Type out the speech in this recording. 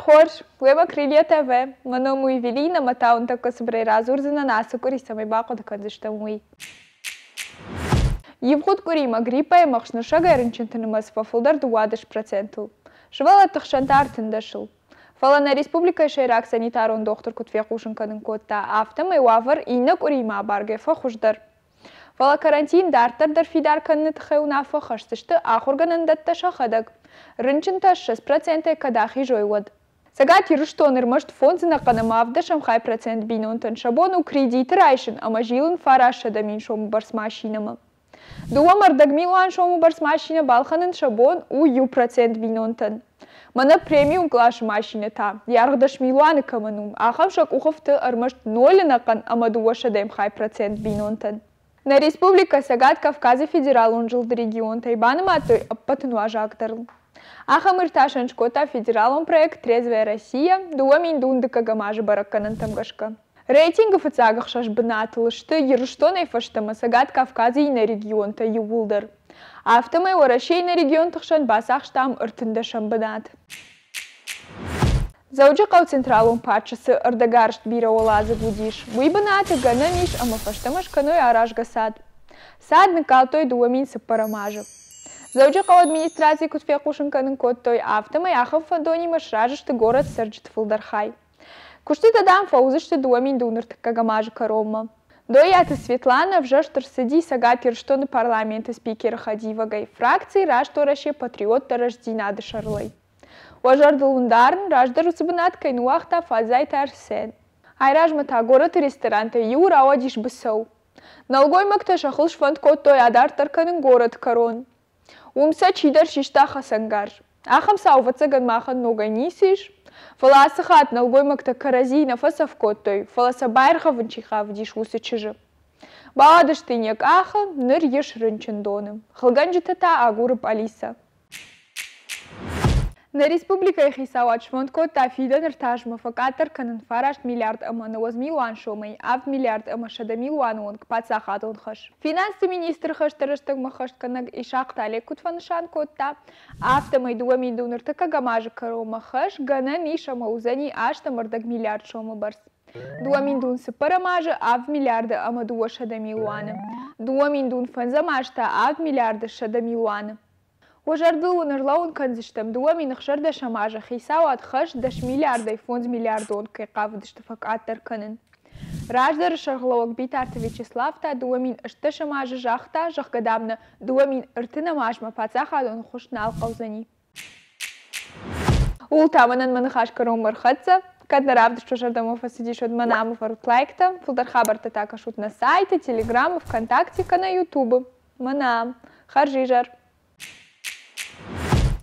Хорш, Лема Крылья ТВ, Маному Евелина, Матаун така собрера Зурзина Наса Курисамай Бако така заштамуи. Евхуд Курима гриппа и махшна шага рынчентынымыз фафулдар 20%. Швала тахшантар тындашыл. Фалана республика шейрак санитарон доктор Кутвекушенканын котта автомай вавар инна Курима барге фахуждар. Фала карантин дартардар фидар канны тхеуна фахаштышты ахурганын датта шахадаг. Рынчынта 6% кадахи жойвад. Сагат юруштоныр мышт фонзына канамавда шамхай процент бинонтан шабону кредит райшин, ама жилын фараша да мин шому барс машинама. Дуамар дагмилуан шому барс машина балханын шабон у ю процент бинонтан. Мана премиум клаш машина та, яргдаш милуаны каманум, ахам шак уховты армашт 0 накан, ама дуаша дэм хай процент бинонтан. На республика Сагат Кавказа федерал он жил до регион Тайбана матой аппатынуажа актарл. Ахамыр ташаншкота федералом проект «Трезвая Россия» дуамин дундыка гамажа баракканын тамгашка. Рейтингов ицагах шашбынатыл, что еруштонай фаштама Сагат Кавказа и на регион та ювулдар. Автомай орашей на регион тахшан басах штам ыртында шамбынат. Заужа кау централом патчасы ырдагаршт бира олазы будиш. Буйбынаты гана миш, ама фаштамаш каной араш гасад. Сад накалтой дуамин сапарамажа. Заужа кау администрации Кутвекушенканын коттой автомай ахав фандони машражышты город сырджит фулдархай. Кушты тадам фаузышты дуамин дунырт кагамажа карома. Доята Светлана вжаштыр сади Сагат ерштоны парламента спикера хадивагай. Фракции раштораше патриот тараждинады шарлай. Важарды лундарн раждар усыбынат кайнуахта фазай тарсен. Айражмата город ресторанта юра одиш бысау. Налгой макта шахыл шфанд коттой адар тарканын город корон. Умса чидар шишта хасангар. Ахам сауваца ганмахан ногай нисиш. Фаласахат налгой макта каразина фасав коттой. Фаласа байрха ванчиха вдиш усы чижи. Баадыштынек аха ныр еш рынчындоным. Хылганжитата агурып Алиса. На республика Хисауат шмонтко тафидан ртажма факатар канын фарашт миллиард аманы оз милуан шомай, ав миллиард амашада милуан онг пацахат онхаш. Финансы министр хаштарыштаг махашт канаг ишақтале кутфанышан котта, автомай дуамин дунырты кагамажы каро махаш, гана ниша маузани ашта мырдаг миллиард шома барс. Дуамин дун сыпарамажы ав миллиарды амадуа шада милуаны. Дуамин дун фанзамашта ав миллиарды шада милуаны. Ожардылу нырлаун канзыштам дуамин хшарда шамажа хисауат хаш даш миллиардай фонз миллиардон кайқавдышты факаттар канын. Раждар шарглауак битарты Вячеславта дуамин ышты шамажа жахта жахгадамна дуамин ыртына мажма пацахадон хушнал қаузани. Ултаманан манахаш каром мархатса, каднаравдыш чожардамов асидиш от манамов артлайкта, фулдархабарта такашут на сайте, телеграмму, ВКонтакте, на ютубе. Манам, харжижар.